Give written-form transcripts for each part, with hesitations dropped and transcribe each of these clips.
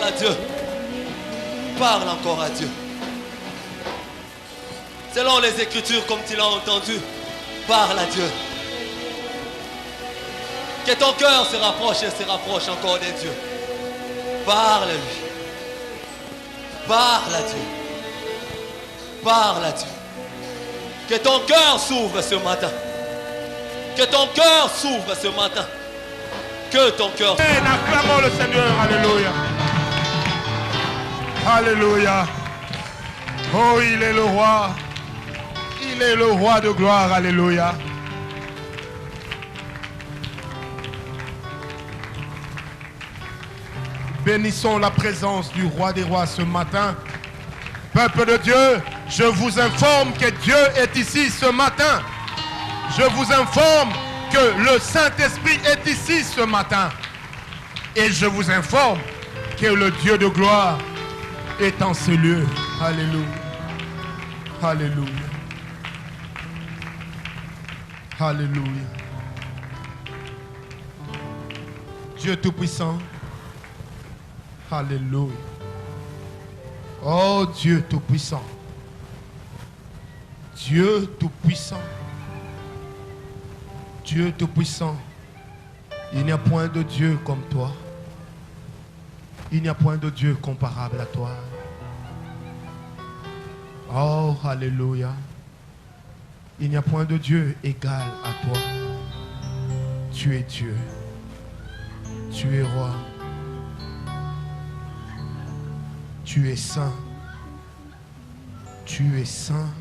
à Dieu. Parle encore à Dieu. Selon les Écritures, comme tu l'as entendu, parle à Dieu. Que ton cœur se rapproche et se rapproche encore de Dieu. Parle-lui. Parle à Dieu. Parle à Dieu. Que ton cœur s'ouvre ce matin. Que ton cœur s'ouvre ce matin. Que ton cœur s'ouvre. Acclamons le Seigneur. Alléluia. Alléluia. Oh, il est le roi. Il est le roi de gloire. Alléluia. Bénissons la présence du roi des rois ce matin. Peuple de Dieu, je vous informe que Dieu est ici ce matin. Je vous informe que le Saint-Esprit est ici ce matin. Et je vous informe que le Dieu de gloire est en ce lieu. Alléluia. Alléluia. Alléluia. Dieu Tout-Puissant. Alléluia. Oh Dieu Tout-Puissant. Dieu Tout-Puissant. Dieu Tout-Puissant. Il n'y a point de Dieu comme toi. Il n'y a point de Dieu comparable à toi. Oh, alléluia. Il n'y a point de Dieu égal à toi. Tu es Dieu. Tu es roi. Tu es saint. Tu es saint.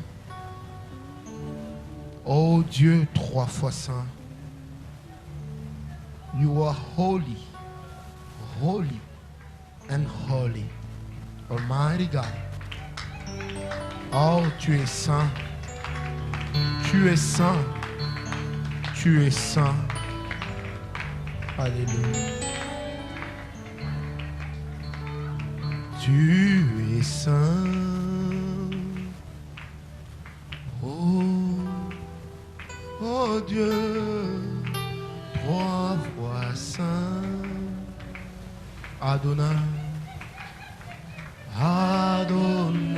Oh Dieu, 3 fois saint. You are holy. Holy and holy. Almighty God. Oh, tu es saint. Tu es saint. Tu es saint. Alléluia. Tu es saint. Oh, oh Dieu, 3 fois saint. Adonai. Adonai.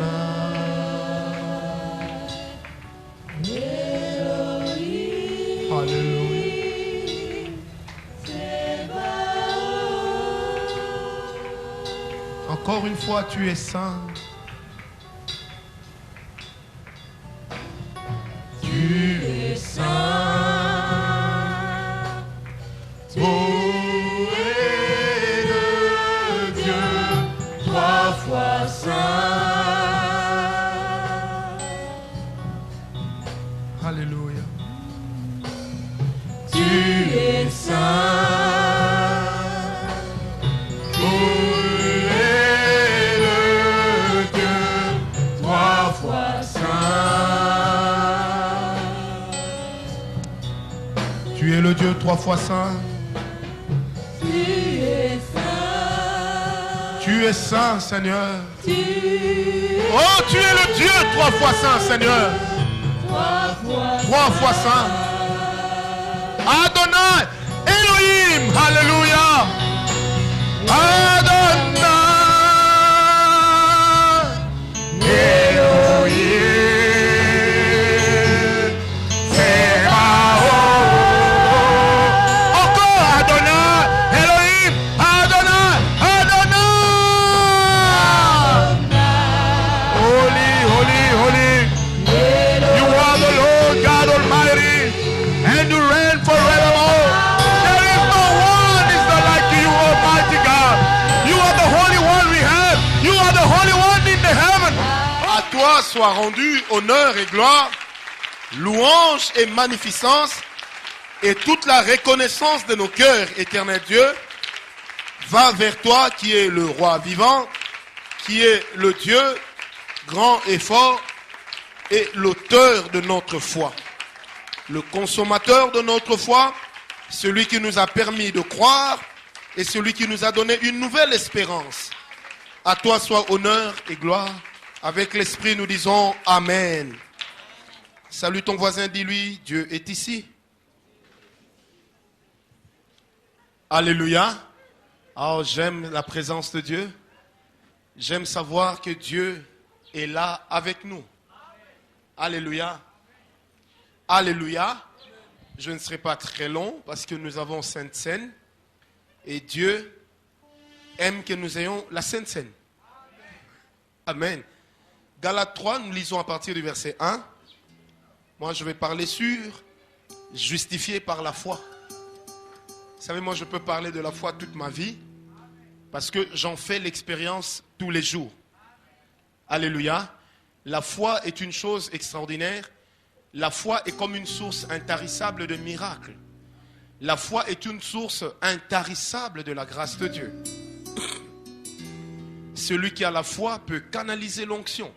Alléluia. Encore une fois, tu es saint. Tu es saint. Tu es le Dieu 3 fois saint. Alléluia. Tu es saint. Tu es le Dieu 3 fois saint. Tu es saint. Tu es saint, Seigneur. Oh, tu es le Dieu 3 fois saint, Seigneur. 3 fois saint. Adonai, Elohim, alléluia. Adonai, Elohim. Soit rendu honneur et gloire, louange et magnificence, et toute la reconnaissance de nos cœurs, éternel Dieu, va vers toi qui es le roi vivant, qui est le Dieu grand et fort, et l'auteur de notre foi, le consommateur de notre foi, celui qui nous a permis de croire, et celui qui nous a donné une nouvelle espérance. À toi soit honneur et gloire. Avec l'Esprit, nous disons Amen. Salue ton voisin, dis-lui, Dieu est ici. Alléluia. Oh, j'aime la présence de Dieu. J'aime savoir que Dieu est là avec nous. Alléluia. Alléluia. Je ne serai pas très long parce que nous avons Sainte Seine. Et Dieu aime que nous ayons la Sainte Seine. Amen. Galates 3, nous lisons à partir du verset 1. Moi, je vais parler sur justifié par la foi. Vous savez, moi, je peux parler de la foi toute ma vie parce que j'en fais l'expérience tous les jours. Alléluia. La foi est une chose extraordinaire. La foi est comme une source intarissable de miracles. La foi est une source intarissable de la grâce de Dieu. Celui qui a la foi peut canaliser l'onction.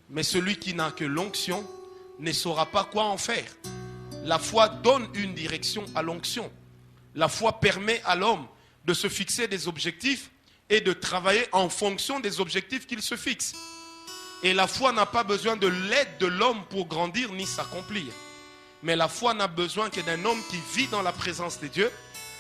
Mais celui qui n'a que l'onction ne saura pas quoi en faire. La foi donne une direction à l'onction. La foi permet à l'homme de se fixer des objectifs et de travailler en fonction des objectifs qu'il se fixe. Et la foi n'a pas besoin de l'aide de l'homme pour grandir ni s'accomplir. Mais la foi n'a besoin que d'un homme qui vit dans la présence de Dieu,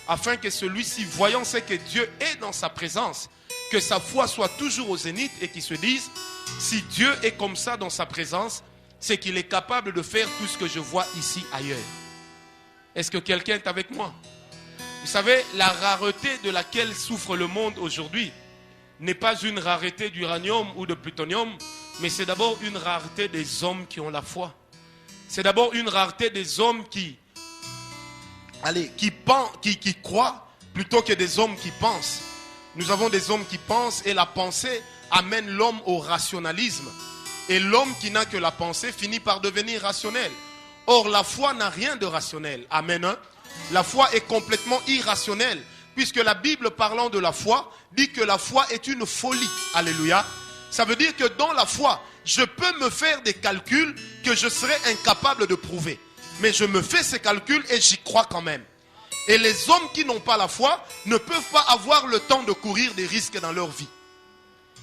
afin que celui-ci, voyant ce que Dieu est dans sa présence, que sa foi soit toujours au zénith et qu'il se dise, si Dieu est comme ça dans sa présence, c'est qu'il est capable de faire tout ce que je vois ici ailleurs. Est-ce que quelqu'un est avec moi? Vous savez, la rareté de laquelle souffre le monde aujourd'hui n'est pas une rareté d'uranium ou de plutonium, mais c'est d'abord une rareté des hommes qui ont la foi. C'est d'abord une rareté des hommes qui croient plutôt que des hommes qui pensent. Nous avons des hommes qui pensent et la pensée amène l'homme au rationalisme. Et l'homme qui n'a que la pensée finit par devenir rationnel. Or, la foi n'a rien de rationnel. Amen. Hein? La foi est complètement irrationnelle, puisque la Bible parlant de la foi dit que la foi est une folie. Alléluia. Ça veut dire que dans la foi, je peux me faire des calculs que je serais incapable de prouver. Mais je me fais ces calculs et j'y crois quand même. Et les hommes qui n'ont pas la foi ne peuvent pas avoir le temps de courir des risques dans leur vie.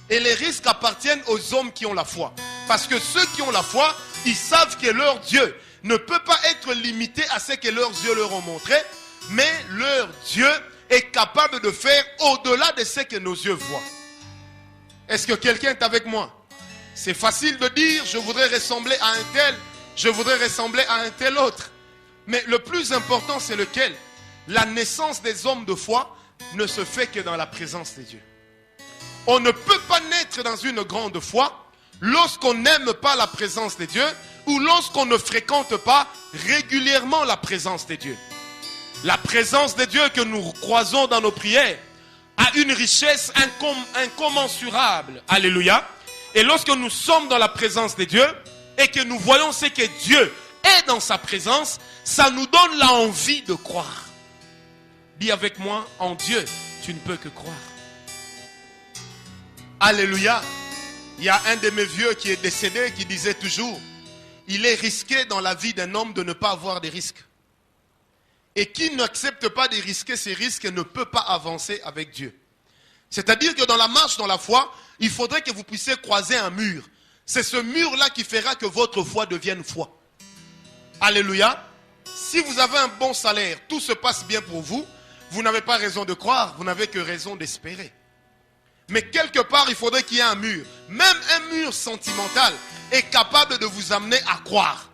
Et les risques appartiennent aux hommes qui ont la foi. Parce que ceux qui ont la foi, ils savent que leur Dieu ne peut pas être limité à ce que leurs yeux leur ont montré, mais leur Dieu est capable de faire au-delà de ce que nos yeux voient. Est-ce que quelqu'un est avec moi? C'est facile de dire, je voudrais ressembler à un tel, je voudrais ressembler à un tel autre. Mais le plus important, c'est lequel? La naissance des hommes de foi ne se fait que dans la présence de Dieu. On ne peut pas naître dans une grande foi lorsqu'on n'aime pas la présence de Dieu ou lorsqu'on ne fréquente pas régulièrement la présence de Dieu. La présence de Dieu que nous croisons dans nos prières a une richesse incommensurable. Alléluia. Et lorsque nous sommes dans la présence de Dieu et que nous voyons ce que Dieu est dans sa présence, ça nous donne l'envie de croire. Dis avec moi, en Dieu, tu ne peux que croire. Alléluia. Il y a un de mes vieux qui est décédé qui disait toujours, il est risqué dans la vie d'un homme de ne pas avoir des risques. Et qui n'accepte pas de risquer ses risques ne peut pas avancer avec Dieu. C'est-à-dire que dans la marche, dans la foi, il faudrait que vous puissiez croiser un mur. C'est ce mur-là qui fera que votre foi devienne foi. Alléluia. Si vous avez un bon salaire, tout se passe bien pour vous, vous n'avez pas raison de croire, vous n'avez que raison d'espérer. Mais quelque part, il faudrait qu'il y ait un mur. Même un mur sentimental est capable de vous amener à croire.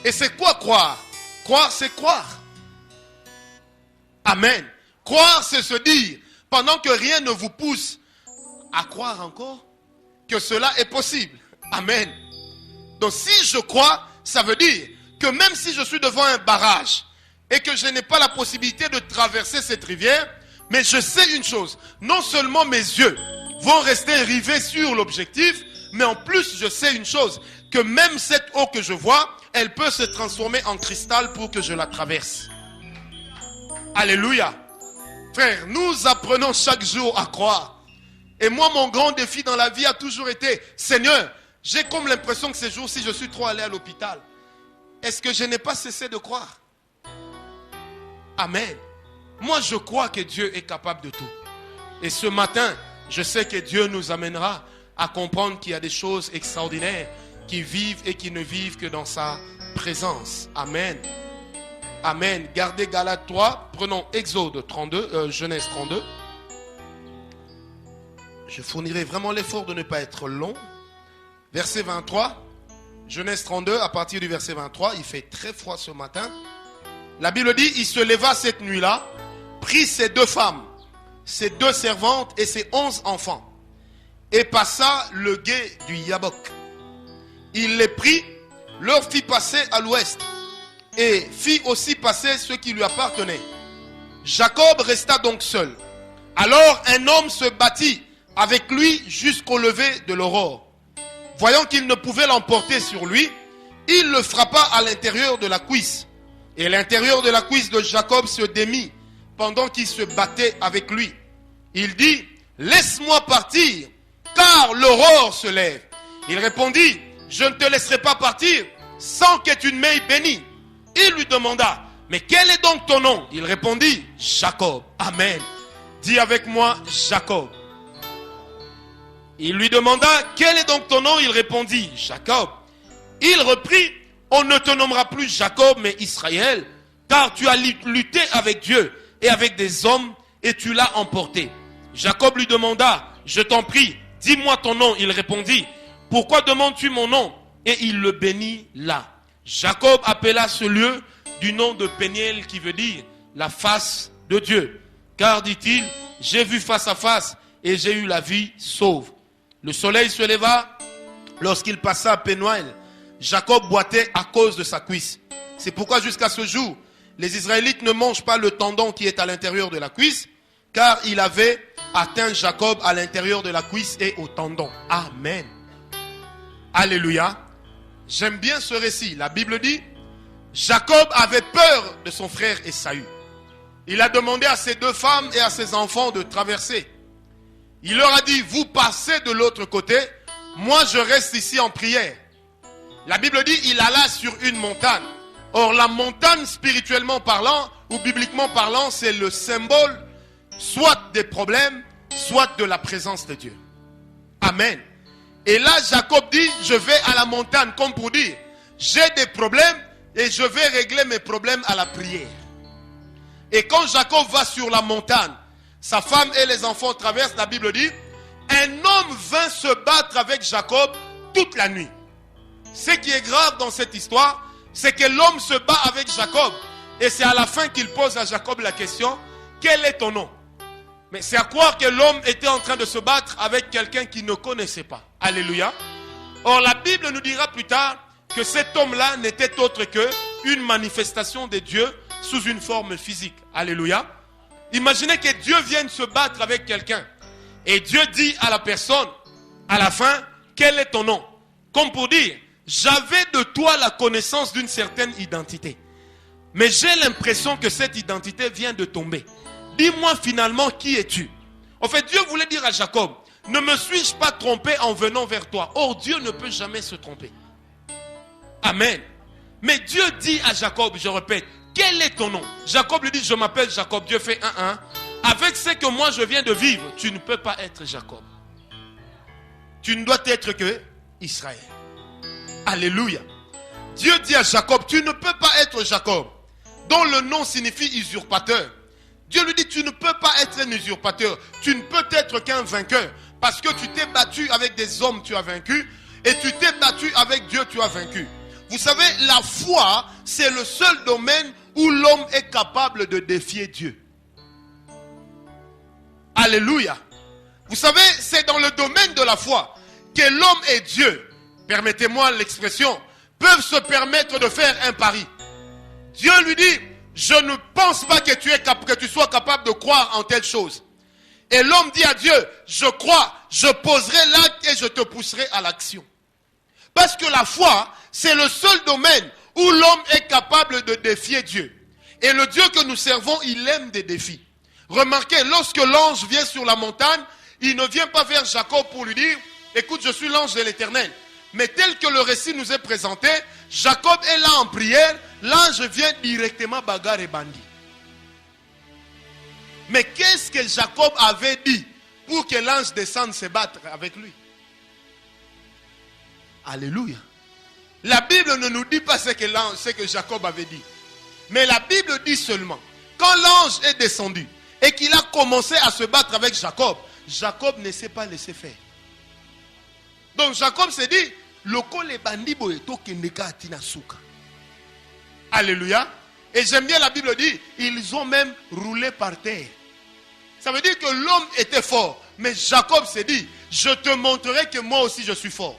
Et c'est quoi croire? Croire, c'est croire. Amen. Croire, c'est se dire, pendant que rien ne vous pousse à croire encore, que cela est possible. Amen. Donc si je crois, ça veut dire que même si je suis devant un barrage et que je n'ai pas la possibilité de traverser cette rivière, mais je sais une chose, non seulement mes yeux vont rester rivés sur l'objectif, mais en plus je sais une chose, que même cette eau que je vois, elle peut se transformer en cristal pour que je la traverse. Alléluia. Frère, nous apprenons chaque jour à croire. Et moi, mon grand défi dans la vie a toujours été, Seigneur, j'ai comme l'impression que ces jours-ci, je suis trop allé à l'hôpital. Est-ce que je n'ai pas cessé de croire? Amen. Moi, je crois que Dieu est capable de tout. Et ce matin, je sais que Dieu nous amènera à comprendre qu'il y a des choses extraordinaires qui vivent et qui ne vivent que dans sa présence. Amen. Amen. Gardez Galates 3. Prenons Exode 32, Genèse 32. Je fournirai vraiment l'effort de ne pas être long. Verset 23. Genèse 32, à partir du verset 23. Il fait très froid ce matin. La Bible dit, il se leva cette nuit-là, prit ses 2 femmes, ses 2 servantes et ses 11 enfants, et passa le gué du Yabok. Il les prit, leur fit passer à l'ouest, et fit aussi passer ceux qui lui appartenaient. Jacob resta donc seul. Alors un homme se battit avec lui jusqu'au lever de l'aurore. Voyant qu'il ne pouvait l'emporter sur lui, il le frappa à l'intérieur de la cuisse. Et l'intérieur de la cuisse de Jacob se démit pendant qu'il se battait avec lui. Il dit, laisse-moi partir, car l'aurore se lève. Il répondit, je ne te laisserai pas partir sans que tu ne m'aies béni. Il lui demanda, mais quel est donc ton nom? Il répondit, Jacob. Amen. Dis avec moi, Jacob. Il lui demanda, quel est donc ton nom? Il répondit, Jacob. Il reprit, on ne te nommera plus Jacob, mais Israël, car tu as lutté avec Dieu et avec des hommes, et tu l'as emporté. Jacob lui demanda, je t'en prie, dis-moi ton nom. Il répondit, pourquoi demandes-tu mon nom? Et il le bénit là. Jacob appela ce lieu du nom de Péniel, qui veut dire la face de Dieu. Car, dit-il, j'ai vu face à face et j'ai eu la vie sauve. Le soleil se leva lorsqu'il passa à Pénuel. Jacob boitait à cause de sa cuisse. C'est pourquoi jusqu'à ce jour, les Israélites ne mangent pas le tendon qui est à l'intérieur de la cuisse, car il avait atteint Jacob à l'intérieur de la cuisse et au tendon. Amen. Alléluia. J'aime bien ce récit. La Bible dit, Jacob avait peur de son frère Ésaü. Il a demandé à ses 2 femmes et à ses enfants de traverser. Il leur a dit, vous passez de l'autre côté, moi je reste ici en prière. La Bible dit, il alla sur une montagne. Or la montagne, spirituellement parlant ou bibliquement parlant, c'est le symbole soit des problèmes, soit de la présence de Dieu. Amen. Et là Jacob dit, je vais à la montagne, comme pour dire, j'ai des problèmes et je vais régler mes problèmes à la prière. Et quand Jacob va sur la montagne, sa femme et les enfants traversent, la Bible dit, un homme vint se battre avec Jacob toute la nuit. Ce qui est grave dans cette histoire, c'est que l'homme se bat avec Jacob. Et c'est à la fin qu'il pose à Jacob la question, quel est ton nom? Mais c'est à croire que l'homme était en train de se battre avec quelqu'un qu'il ne connaissait pas. Alléluia. Or la Bible nous dira plus tard que cet homme-là n'était autre qu'une manifestation de Dieu sous une forme physique. Alléluia. Imaginez que Dieu vienne se battre avec quelqu'un. Et Dieu dit à la personne, à la fin, quel est ton nom? Comme pour dire, j'avais de toi la connaissance d'une certaine identité. Mais j'ai l'impression que cette identité vient de tomber. Dis-moi finalement, qui es-tu? En fait, Dieu voulait dire à Jacob, ne me suis-je pas trompé en venant vers toi? Or, Dieu ne peut jamais se tromper. Amen. Mais Dieu dit à Jacob, je répète, quel est ton nom? Jacob lui dit, je m'appelle Jacob. Dieu fait 1-1. Avec ce que moi je viens de vivre, tu ne peux pas être Jacob. Tu ne dois être que Israël. Alléluia. Dieu dit à Jacob, tu ne peux pas être Jacob, dont le nom signifie usurpateur. Dieu lui dit, tu ne peux pas être un usurpateur. Tu ne peux être qu'un vainqueur. Parce que tu t'es battu avec des hommes, tu as vaincu. Et tu t'es battu avec Dieu, tu as vaincu. Vous savez, la foi, c'est le seul domaine où l'homme est capable de défier Dieu. Alléluia. Vous savez, c'est dans le domaine de la foi que l'homme et Dieu, permettez-moi l'expression, peuvent se permettre de faire un pari. Dieu lui dit, je ne pense pas que tu sois capable de croire en telle chose. Et l'homme dit à Dieu, je crois, je poserai l'acte et je te pousserai à l'action. Parce que la foi, c'est le seul domaine où l'homme est capable de défier Dieu. Et le Dieu que nous servons, il aime des défis. Remarquez, lorsque l'ange vient sur la montagne, il ne vient pas vers Jacob pour lui dire, écoute, je suis l'ange de l'Éternel. Mais tel que le récit nous est présenté, Jacob est là en prière, l'ange vient directement bagarre et bandit. Mais qu'est-ce que Jacob avait dit pour que l'ange descende se battre avec lui? Alléluia. La Bible ne nous dit pas ce que Jacob avait dit. Mais la Bible dit seulement, quand l'ange est descendu et qu'il a commencé à se battre avec Jacob, Jacob ne s'est pas laissé faire. Donc Jacob s'est dit, loko le bandi boyeto kendeka atina suka. Alléluia. Et j'aime bien la Bible dit, ils ont même roulé par terre. Ça veut dire que l'homme était fort. Mais Jacob s'est dit, je te montrerai que moi aussi je suis fort.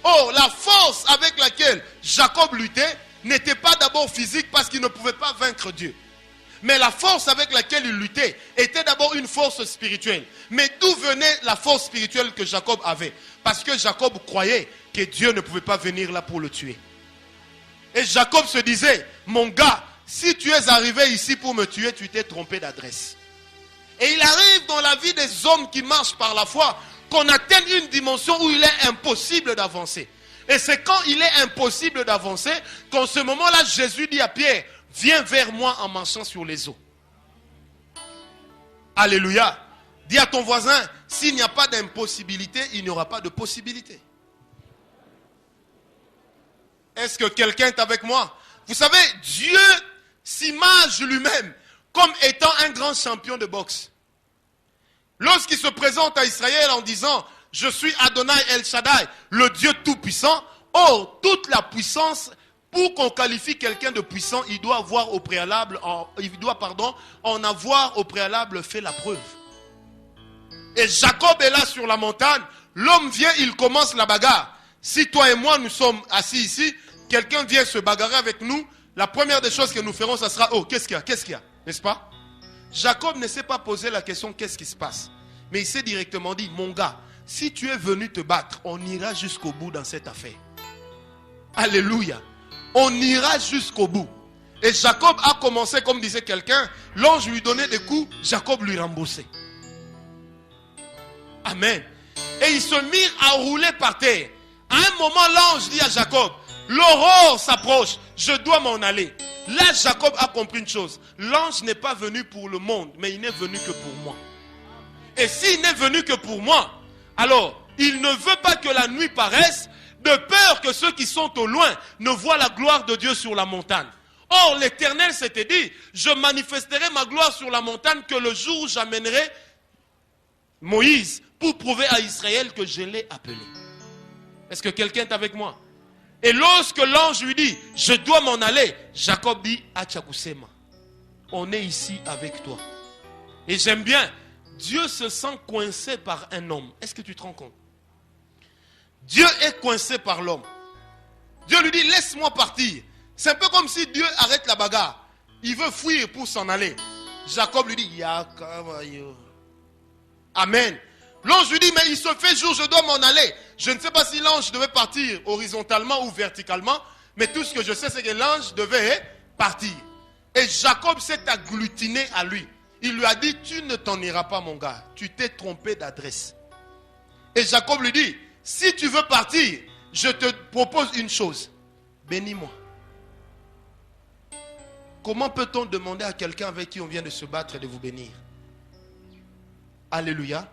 Or, la force avec laquelle Jacob luttait n'était pas d'abord physique parce qu'il ne pouvait pas vaincre Dieu. Mais la force avec laquelle il luttait était d'abord une force spirituelle. Mais d'où venait la force spirituelle que Jacob avait? Parce que Jacob croyait que Dieu ne pouvait pas venir là pour le tuer. Et Jacob se disait, mon gars, si tu es arrivé ici pour me tuer, tu t'es trompé d'adresse. Et il arrive dans la vie des hommes qui marchent par la foi qu'on atteigne une dimension où il est impossible d'avancer. Et c'est quand il est impossible d'avancer qu'en ce moment-là, Jésus dit à Pierre, viens vers moi en marchant sur les eaux. Alléluia. Dis à ton voisin, s'il n'y a pas d'impossibilité, il n'y aura pas de possibilité. Est-ce que quelqu'un est avec moi? Vous savez, Dieu s'image lui-même comme étant un grand champion de boxe. Lorsqu'il se présente à Israël en disant, je suis Adonai El Shaddai, le Dieu tout-puissant. Or, toute la puissance, pour qu'on qualifie quelqu'un de puissant, il doit avoir au préalable, en avoir au préalable fait la preuve. Et Jacob est là sur la montagne, l'homme vient, il commence la bagarre. Si toi et moi nous sommes assis ici, quelqu'un vient se bagarrer avec nous, la première des choses que nous ferons, ça sera, oh, qu'est-ce qu'il y a, n'est-ce pas? Jacob ne s'est pas posé la question, qu'est-ce qui se passe? Mais il s'est directement dit, mon gars, si tu es venu te battre, on ira jusqu'au bout dans cette affaire. Alléluia. On ira jusqu'au bout. Et Jacob a commencé, comme disait quelqu'un, l'ange lui donnait des coups, Jacob lui remboursait. Amen. Et ils se mirent à rouler par terre. À un moment, l'ange dit à Jacob, l'aurore s'approche, je dois m'en aller. Là, Jacob a compris une chose. L'ange n'est pas venu pour le monde, mais il n'est venu que pour moi. Et s'il n'est venu que pour moi, alors, il ne veut pas que la nuit paraisse, de peur que ceux qui sont au loin ne voient la gloire de Dieu sur la montagne. Or, l'Éternel s'était dit, je manifesterai ma gloire sur la montagne que le jour où j'amènerai Moïse pour prouver à Israël que je l'ai appelé. Est-ce que quelqu'un est avec moi? Et lorsque l'ange lui dit, je dois m'en aller, Jacob dit, Achakusema, on est ici avec toi. Et j'aime bien, Dieu se sent coincé par un homme. Est-ce que tu te rends compte? Dieu est coincé par l'homme. Dieu lui dit, laisse-moi partir. C'est un peu comme si Dieu arrête la bagarre. Il veut fuir pour s'en aller. Jacob lui dit, Yakamayo. Amen. L'ange lui dit, mais il se fait jour, je dois m'en aller. Je ne sais pas si l'ange devait partir horizontalement ou verticalement, mais tout ce que je sais, c'est que l'ange devait partir. Et Jacob s'est agglutiné à lui. Il lui a dit, tu ne t'en iras pas, mon gars. Tu t'es trompé d'adresse. Et Jacob lui dit, si tu veux partir, je te propose une chose. Bénis-moi. Comment peut-on demander à quelqu'un avec qui on vient de se battre de vous bénir? Alléluia.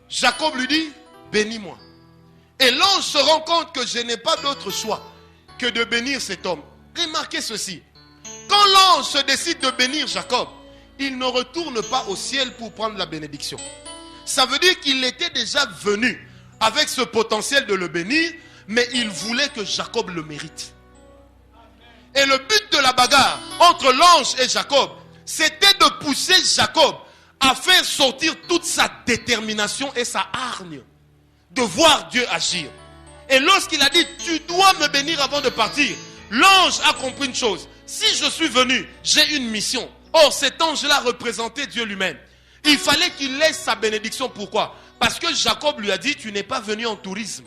Jacob lui dit, bénis-moi. Et l'ange se rend compte que je n'ai pas d'autre choix que de bénir cet homme. Remarquez ceci. Quand l'ange se décide de bénir Jacob, il ne retourne pas au ciel pour prendre la bénédiction. Ça veut dire qu'il était déjà venu avec ce potentiel de le bénir, mais il voulait que Jacob le mérite. Et le but de la bagarre entre l'ange et Jacob, c'était de pousser Jacob à faire sortir toute sa détermination et sa hargne de voir Dieu agir. Et lorsqu'il a dit, tu dois me bénir avant de partir, l'ange a compris une chose. Si je suis venu, j'ai une mission. Or, cet ange-là représentait Dieu lui-même. Il fallait qu'il laisse sa bénédiction. Pourquoi? Parce que Jacob lui a dit, tu n'es pas venu en tourisme.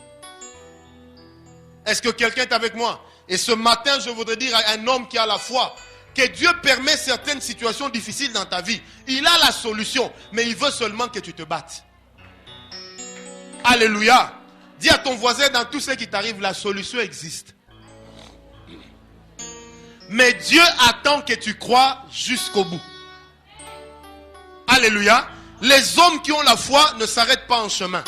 Est-ce que quelqu'un est avec moi? Et ce matin, je voudrais dire à un homme qui a la foi, que Dieu permet certaines situations difficiles dans ta vie. Il a la solution, mais il veut seulement que tu te battes. Alléluia. Dis à ton voisin, dans tout ce qui t'arrive, la solution existe. Mais Dieu attend que tu crois jusqu'au bout. Alléluia. Les hommes qui ont la foi ne s'arrêtent pas en chemin.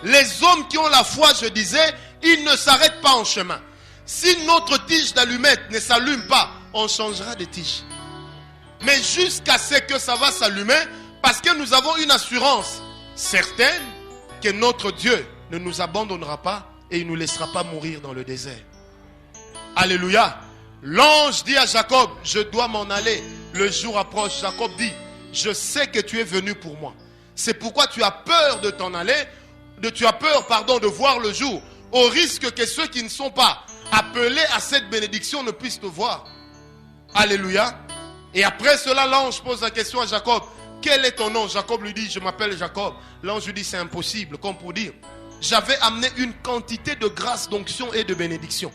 Les hommes qui ont la foi, je disais, ils ne s'arrêtent pas en chemin. Si notre tige d'allumette ne s'allume pas, on changera de tige. Mais jusqu'à ce que ça va s'allumer, parce que nous avons une assurance certaine que notre Dieu ne nous abandonnera pas et il ne nous laissera pas mourir dans le désert. Alléluia. L'ange dit à Jacob, je dois m'en aller. Le jour approche. Jacob dit, je sais que tu es venu pour moi. C'est pourquoi tu as peur de t'en aller, tu as peur, de voir le jour, au risque que ceux qui ne sont pas appelés à cette bénédiction ne puissent te voir. Alléluia. Et après cela, l'ange pose la question à Jacob, quel est ton nom? Jacob lui dit, je m'appelle Jacob. L'ange lui dit, c'est impossible, comme pour dire, j'avais amené une quantité de grâce, d'onction et de bénédiction.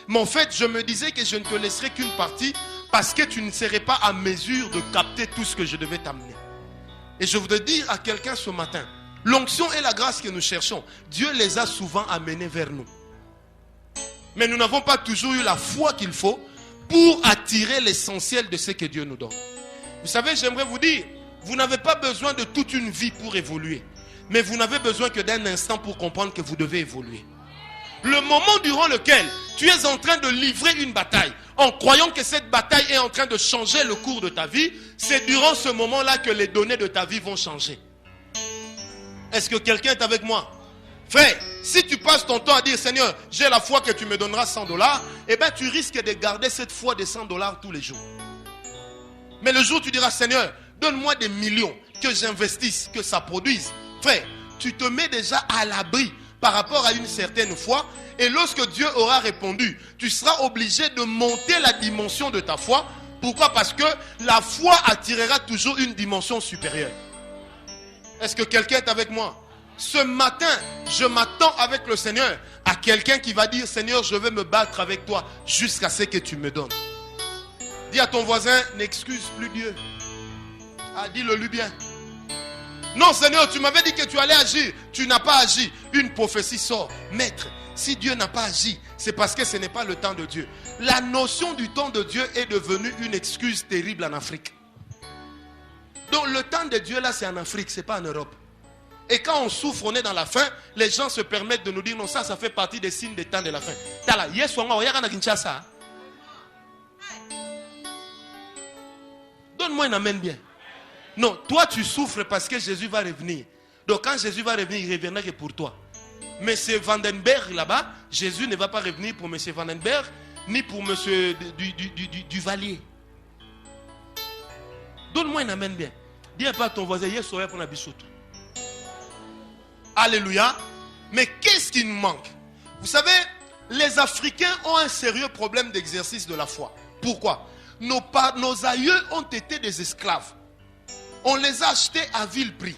Mais en fait, je me disais que je ne te laisserai qu'une partie parce que tu ne serais pas à mesure de capter tout ce que je devais t'amener. Et je voudrais dire à quelqu'un ce matin, l'onction et la grâce que nous cherchons, Dieu les a souvent amenés vers nous. Mais nous n'avons pas toujours eu la foi qu'il faut pour attirer l'essentiel de ce que Dieu nous donne. Vous savez, j'aimerais vous dire, vous n'avez pas besoin de toute une vie pour évoluer. Mais vous n'avez besoin que d'un instant pour comprendre que vous devez évoluer. Le moment durant lequel tu es en train de livrer une bataille, en croyant que cette bataille est en train de changer le cours de ta vie, c'est durant ce moment-là que les données de ta vie vont changer. Est-ce que quelqu'un est avec moi? Frère, si tu passes ton temps à dire, Seigneur, j'ai la foi que tu me donneras $100, eh bien tu risques de garder cette foi de $100 tous les jours. Mais le jour où tu diras, Seigneur, donne-moi des millions, que j'investisse, que ça produise. Frère, tu te mets déjà à l'abri par rapport à une certaine foi. Et lorsque Dieu aura répondu, tu seras obligé de monter la dimension de ta foi. Pourquoi? Parce que la foi attirera toujours une dimension supérieure. Est-ce que quelqu'un est avec moi? Ce matin, je m'attends avec le Seigneur à quelqu'un qui va dire, Seigneur, je vais me battre avec toi jusqu'à ce que tu me donnes. Dis à ton voisin, n'excuse plus Dieu. Ah, dis-le-lui bien. Non, Seigneur, tu m'avais dit que tu allais agir. Tu n'as pas agi. Une prophétie sort. Maître, si Dieu n'a pas agi, c'est parce que ce n'est pas le temps de Dieu. La notion du temps de Dieu est devenue une excuse terrible en Afrique. Donc le temps de Dieu là, c'est en Afrique, c'est pas en Europe. Et quand on souffre, on est dans la faim, les gens se permettent de nous dire non, ça fait partie des signes des temps de la faim. Donne-moi un amen bien. Non, toi tu souffres parce que Jésus va revenir. Donc quand Jésus va revenir, il reviendra que pour toi. Monsieur Vandenberg là-bas, Jésus ne va pas revenir pour Monsieur Vandenberg, ni pour Monsieur Duvalier. Donne-moi un amen bien. Dis pas à ton voisin, hier soir pour la bisoute. Alléluia. Mais qu'est-ce qui nous manque? Vous savez, les Africains ont un sérieux problème d'exercice de la foi. Pourquoi? Nos aïeux ont été des esclaves. On les a achetés à vil prix.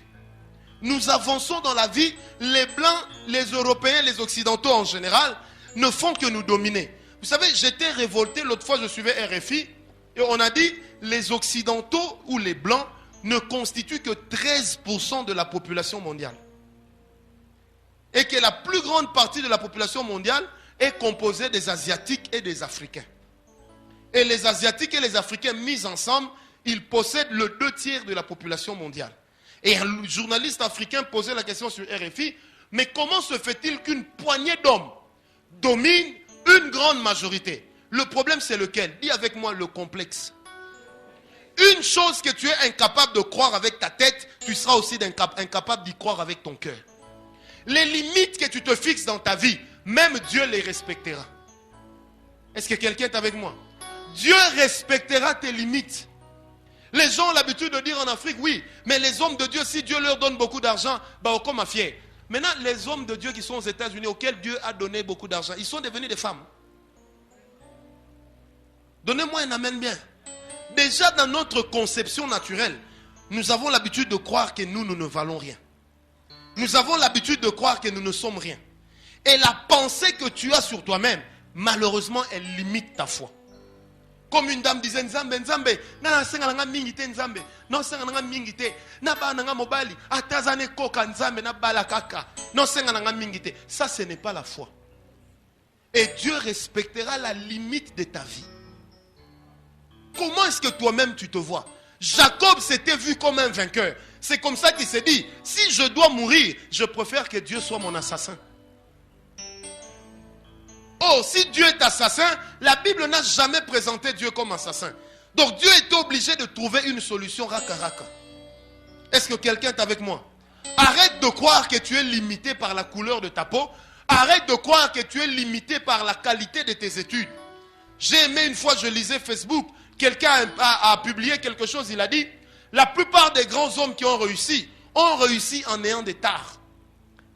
Nous avançons dans la vie. Les Blancs, les Européens, les Occidentaux en général ne font que nous dominer. Vous savez, j'étais révolté l'autre fois, je suivais RFI et on a dit les Occidentaux ou les Blancs ne constituent que 13% de la population mondiale. Et que la plus grande partie de la population mondiale est composée des Asiatiques et des Africains. Et les Asiatiques et les Africains mis ensemble, ils possèdent le 2/3 de la population mondiale. Et un journaliste africain posait la question sur RFI, mais comment se fait-il qu'une poignée d'hommes domine une grande majorité? Le problème c'est lequel? Dis avec moi le complexe. Une chose que tu es incapable de croire avec ta tête, tu seras aussi incapable d'y croire avec ton cœur. Les limites que tu te fixes dans ta vie, même Dieu les respectera. Est-ce que quelqu'un est avec moi? Dieu respectera tes limites. Les gens ont l'habitude de dire en Afrique, oui, mais les hommes de Dieu, si Dieu leur donne beaucoup d'argent, bah, comme ma fière. Maintenant, les hommes de Dieu qui sont aux États-Unis, auxquels Dieu a donné beaucoup d'argent, ils sont devenus des femmes. Donnez-moi un amen bien. Déjà dans notre conception naturelle, nous avons l'habitude de croire que nous ne valons rien. Nous avons l'habitude de croire que nous ne sommes rien. Et la pensée que tu as sur toi-même, malheureusement, elle limite ta foi. Comme une dame disait, Nzambe, Nzambe, na senga nga mingite Nzambe, non senga nga mingite, na ba nga mobali, atazane koka Nzambe na bala kaka, non senga nga mingite. Ça, ce n'est pas la foi. Et Dieu respectera la limite de ta vie. Comment est-ce que toi-même tu te vois? Jacob s'était vu comme un vainqueur. C'est comme ça qu'il s'est dit, si je dois mourir, je préfère que Dieu soit mon assassin. Oh, si Dieu est assassin, la Bible n'a jamais présenté Dieu comme assassin. Donc Dieu était obligé de trouver une solution raka raka. Est-ce que quelqu'un est avec moi? Arrête de croire que tu es limité par la couleur de ta peau. Arrête de croire que tu es limité par la qualité de tes études. J'ai aimé une fois, je lisais Facebook, quelqu'un a publié quelque chose, il a dit, la plupart des grands hommes qui ont réussi en ayant des tares.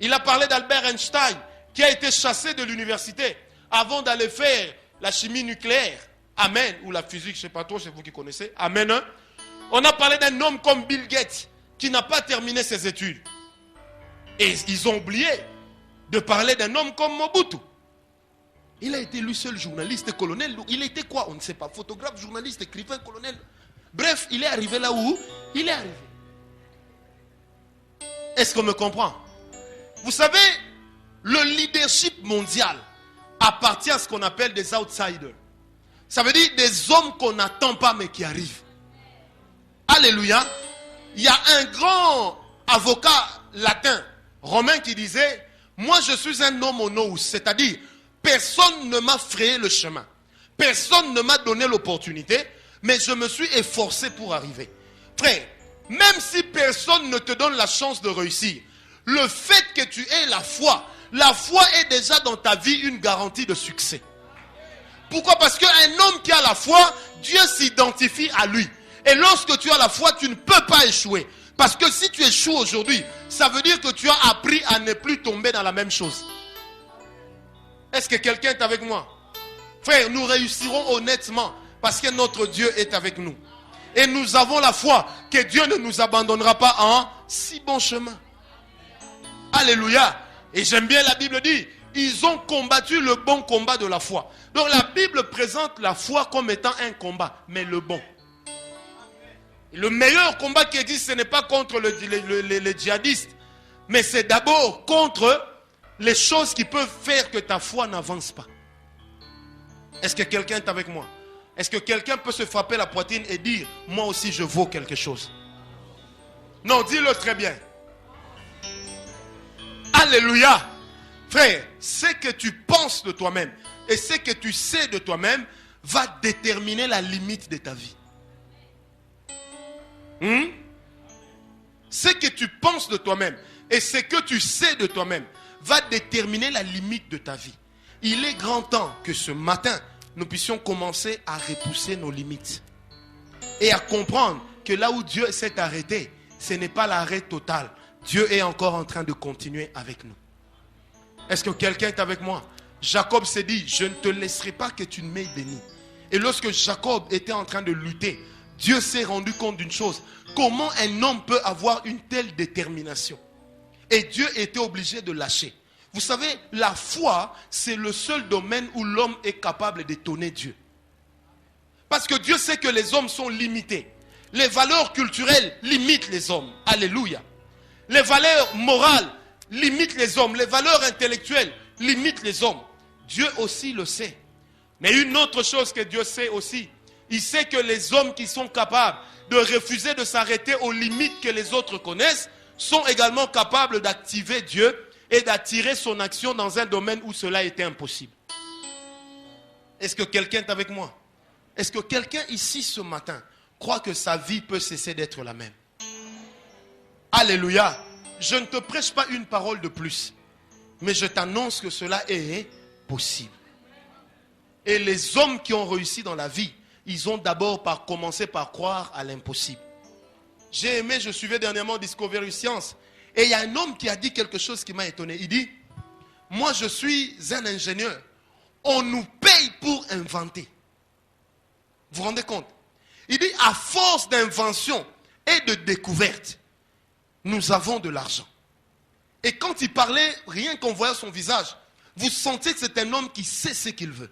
Il a parlé d'Albert Einstein, qui a été chassé de l'université avant d'aller faire la chimie nucléaire. Amen. Ou la physique, je ne sais pas trop, c'est vous qui connaissez. Amen. Hein? On a parlé d'un homme comme Bill Gates, qui n'a pas terminé ses études. Et ils ont oublié de parler d'un homme comme Mobutu. Il a été lui seul journaliste, colonel. Il était quoi? On ne sait pas. Photographe, journaliste, écrivain, colonel. Bref, il est arrivé là où il est arrivé. Est-ce qu'on me comprend? Vous savez, le leadership mondial appartient à ce qu'on appelle des outsiders. Ça veut dire des hommes qu'on n'attend pas mais qui arrivent. Alléluia. Il y a un grand avocat latin, romain, qui disait, moi je suis un homme nous, c'est-à-dire personne ne m'a frayé le chemin. Personne ne m'a donné l'opportunité, mais je me suis efforcé pour arriver. Frère, même si personne ne te donne la chance de réussir, le fait que tu aies la foi est déjà dans ta vie une garantie de succès. Pourquoi? Parce qu'un homme qui a la foi, Dieu s'identifie à lui. Et lorsque tu as la foi, tu ne peux pas échouer. Parce que si tu échoues aujourd'hui, ça veut dire que tu as appris à ne plus tomber dans la même chose. Est-ce que quelqu'un est avec moi? Frère, nous réussirons honnêtement parce que notre Dieu est avec nous. Et nous avons la foi que Dieu ne nous abandonnera pas en si bon chemin. Alléluia. Et j'aime bien la Bible dit, ils ont combattu le bon combat de la foi. Donc la Bible présente la foi comme étant un combat, mais le bon. Le meilleur combat qui existe, ce n'est pas contre les djihadistes, mais c'est d'abord contre les choses qui peuvent faire que ta foi n'avance pas. Est-ce que quelqu'un est avec moi? Est-ce que quelqu'un peut se frapper la poitrine et dire, moi aussi je vaux quelque chose? Non, dis-le très bien. Alléluia. Frère, ce que tu penses de toi-même et ce que tu sais de toi-même va déterminer la limite de ta vie. Ce que tu penses de toi-même et ce que tu sais de toi-même va déterminer la limite de ta vie. Il est grand temps que ce matin, nous puissions commencer à repousser nos limites et à comprendre que là où Dieu s'est arrêté, ce n'est pas l'arrêt total. Dieu est encore en train de continuer avec nous. Est-ce que quelqu'un est avec moi? Jacob s'est dit, je ne te laisserai pas que tu ne m'aies béni. Et lorsque Jacob était en train de lutter, Dieu s'est rendu compte d'une chose. Comment un homme peut avoir une telle détermination? Et Dieu était obligé de lâcher. Vous savez, la foi, c'est le seul domaine où l'homme est capable d'étonner Dieu. Parce que Dieu sait que les hommes sont limités. Les valeurs culturelles limitent les hommes. Alléluia. Les valeurs morales limitent les hommes. Les valeurs intellectuelles limitent les hommes. Dieu aussi le sait. Mais une autre chose que Dieu sait aussi, il sait que les hommes qui sont capables de refuser de s'arrêter aux limites que les autres connaissent sont également capables d'activer Dieu et d'attirer son action dans un domaine où cela était impossible. Est-ce que quelqu'un est avec moi? Est-ce que quelqu'un ici ce matin croit que sa vie peut cesser d'être la même? Alléluia. Je ne te prêche pas une parole de plus, mais je t'annonce que cela est possible. Et les hommes qui ont réussi dans la vie, ils ont d'abord commencé par croire à l'impossible. J'ai aimé, je suivais dernièrement Discovery Science, et il y a un homme qui a dit quelque chose qui m'a étonné. Il dit, moi je suis un ingénieur, on nous paye pour inventer. Vous vous rendez compte? Il dit, à force d'invention et de découverte, nous avons de l'argent. Et quand il parlait, rien qu'en voyant son visage, vous sentez que c'est un homme qui sait ce qu'il veut.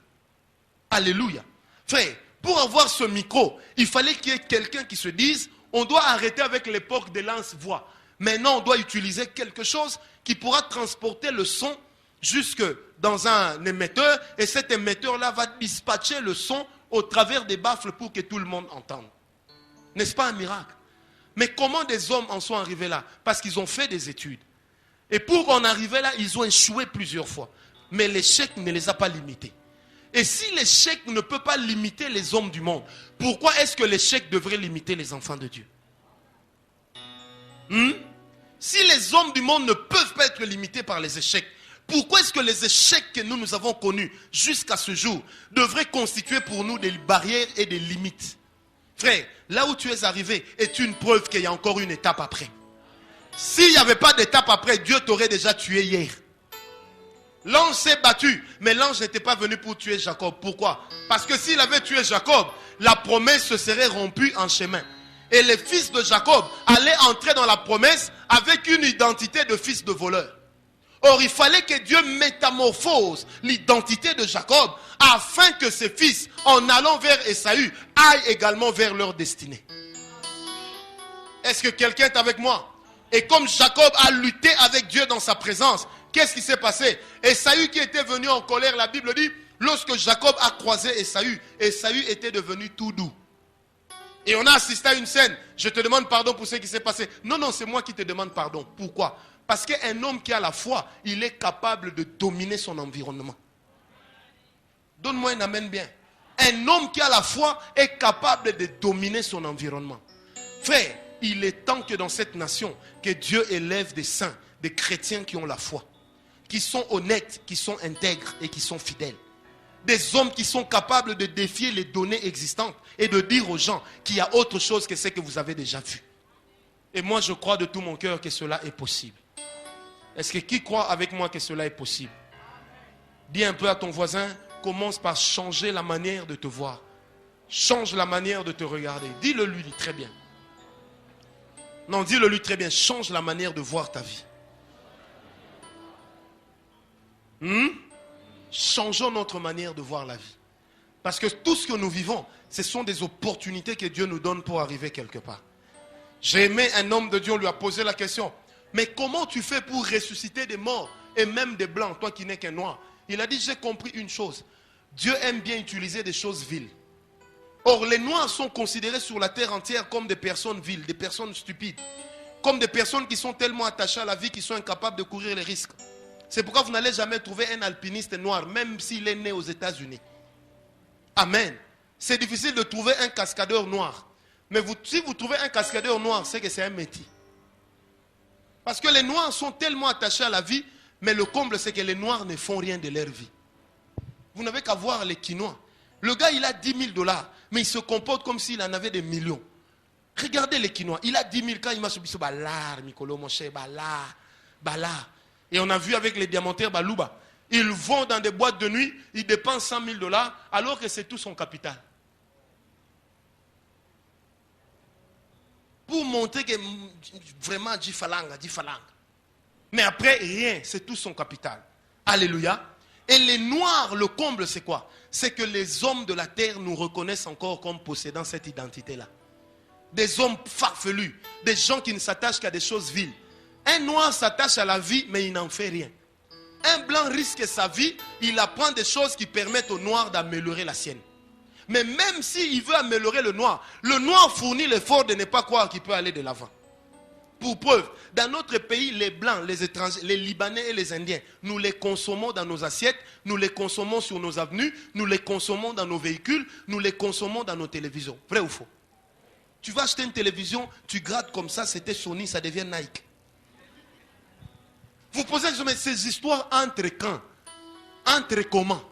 Alléluia. Frère, pour avoir ce micro, il fallait qu'il y ait quelqu'un qui se dise, on doit arrêter avec l'époque des lance-voix. Maintenant, on doit utiliser quelque chose qui pourra transporter le son jusque dans un émetteur. Et cet émetteur-là va dispatcher le son au travers des baffles pour que tout le monde entende. N'est-ce pas un miracle? Mais comment des hommes en sont arrivés là? Parce qu'ils ont fait des études. Et pour en arriver là, ils ont échoué plusieurs fois. Mais l'échec ne les a pas limités. Et si l'échec ne peut pas limiter les hommes du monde, pourquoi est-ce que l'échec devrait limiter les enfants de Dieu? Si les hommes du monde ne peuvent pas être limités par les échecs, pourquoi est-ce que les échecs que nous avons connus jusqu'à ce jour devraient constituer pour nous des barrières et des limites? Frère, là où tu es arrivé est une preuve qu'il y a encore une étape après. S'il n'y avait pas d'étape après, Dieu t'aurait déjà tué hier. L'ange s'est battu, mais l'ange n'était pas venu pour tuer Jacob. Pourquoi? Parce que s'il avait tué Jacob, la promesse se serait rompue en chemin. Et les fils de Jacob allaient entrer dans la promesse avec une identité de fils de voleur. Or, il fallait que Dieu métamorphose l'identité de Jacob afin que ses fils, en allant vers Ésaü, aillent également vers leur destinée. Est-ce que quelqu'un est avec moi? Et comme Jacob a lutté avec Dieu dans sa présence, qu'est-ce qui s'est passé? Ésaü qui était venu en colère, la Bible dit, lorsque Jacob a croisé Ésaü, Ésaü était devenu tout doux. Et on a assisté à une scène. Je te demande pardon pour ce qui s'est passé. Non, non, c'est moi qui te demande pardon. Pourquoi? Parce qu'un homme qui a la foi, il est capable de dominer son environnement. Donne-moi un amen bien. Un homme qui a la foi est capable de dominer son environnement. Frère, il est temps que dans cette nation, que Dieu élève des saints, des chrétiens qui ont la foi, qui sont honnêtes, qui sont intègres et qui sont fidèles. Des hommes qui sont capables de défier les données existantes et de dire aux gens qu'il y a autre chose que ce que vous avez déjà vu. Et moi, je crois de tout mon cœur que cela est possible. Est-ce que qui croit avec moi que cela est possible? Dis un peu à ton voisin, commence par changer la manière de te voir. Change la manière de te regarder. Dis-le lui très bien. Non, dis-le lui très bien. Change la manière de voir ta vie. Changeons notre manière de voir la vie. Parce que tout ce que nous vivons, ce sont des opportunités que Dieu nous donne pour arriver quelque part. J'ai aimé un homme de Dieu, on lui a posé la question. Mais comment tu fais pour ressusciter des morts et même des blancs, toi qui n'es qu'un noir? Il a dit, j'ai compris une chose. Dieu aime bien utiliser des choses viles. Or, les noirs sont considérés sur la terre entière comme des personnes viles, des personnes stupides. Comme des personnes qui sont tellement attachées à la vie qu'ils sont incapables de courir les risques. C'est pourquoi vous n'allez jamais trouver un alpiniste noir, même s'il est né aux États-Unis. Amen. C'est difficile de trouver un cascadeur noir. Mais si vous trouvez un cascadeur noir, c'est que c'est un métier. Parce que les noirs sont tellement attachés à la vie, mais le comble, c'est que les noirs ne font rien de leur vie. Vous n'avez qu'à voir les Quinois. Le gars, il a 10 000 $, mais il se comporte comme s'il en avait des millions. Regardez les Quinois. Il a 10 000 quand il m'a subi ce balar, Mikolo, mon cher, balar. Et on a vu avec les diamantaires Balouba. Ils vont dans des boîtes de nuit, ils dépensent 100 000 $, alors que c'est tout son capital. Pour montrer que vraiment, dit falanga. Mais après, rien, c'est tout son capital. Alléluia. Et les noirs, le comble, c'est quoi? C'est que les hommes de la terre nous reconnaissent encore comme possédant cette identité-là. Des hommes farfelus, des gens qui ne s'attachent qu'à des choses viles. Un noir s'attache à la vie, mais il n'en fait rien. Un blanc risque sa vie, il apprend des choses qui permettent au noir d'améliorer la sienne. Mais même s'il veut améliorer le noir fournit l'effort de ne pas croire qu'il peut aller de l'avant. Pour preuve, dans notre pays, les blancs, les étrangers, les Libanais et les Indiens, nous les consommons dans nos assiettes, nous les consommons sur nos avenues, nous les consommons dans nos véhicules, nous les consommons dans nos télévisions. Vrai ou faux? Tu vas acheter une télévision, tu grattes comme ça, c'était Sony, ça devient Nike. Vous posez mais ces histoires entre quand? Entre comment?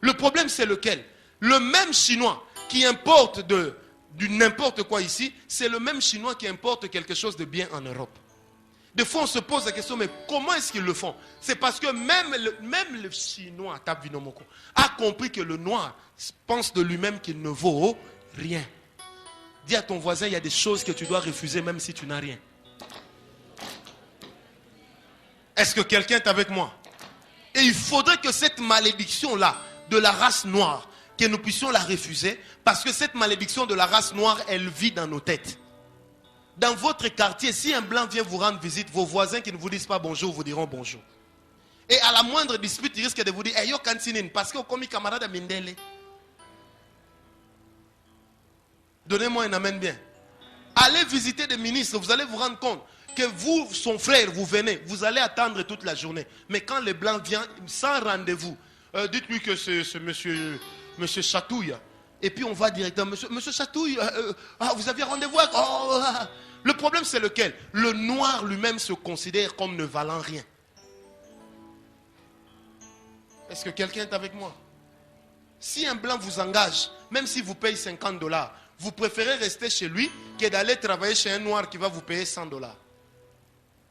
Le problème c'est lequel? Le même Chinois qui importe du n'importe quoi ici, c'est le même Chinois qui importe quelque chose de bien en Europe. Des fois on se pose la question, mais comment est-ce qu'ils le font? C'est parce que même le Chinois a compris que le noir pense de lui-même qu'il ne vaut rien. Dis à ton voisin, il y a des choses que tu dois refuser même si tu n'as rien. Est-ce que quelqu'un est avec moi? Et il faudrait que cette malédiction-là de la race noire, que nous puissions la refuser, parce que cette malédiction de la race noire, elle vit dans nos têtes. Dans votre quartier, si un blanc vient vous rendre visite, vos voisins qui ne vous disent pas bonjour, vous diront bonjour. Et à la moindre dispute, ils risquent de vous dire, hey, yo kantinine, parce que comme camarade Mindele. Donnez-moi un amen bien. Allez visiter des ministres, vous allez vous rendre compte que vous, son frère, vous venez, vous allez attendre toute la journée. Mais quand le blanc vient, sans rendez-vous, dites-lui que c'est monsieur Chatouille. Et puis on va directement, monsieur Chatouille, vous aviez rendez-vous avec... Le problème c'est lequel? Le noir lui-même se considère comme ne valant rien. Est-ce que quelqu'un est avec moi? Si un blanc vous engage, même s'il vous paye $50, vous préférez rester chez lui que d'aller travailler chez un noir qui va vous payer $100.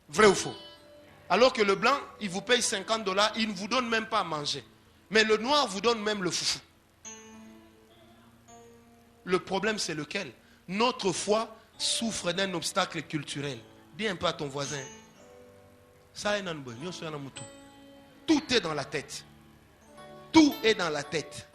Vrai ou faux? Alors que le blanc, il vous paye $50, il ne vous donne même pas à manger. Mais le noir vous donne même le foufou. Le problème c'est lequel? Notre foi souffre d'un obstacle culturel. Dis un peu à ton voisin. Tout est dans la tête. Tout est dans la tête.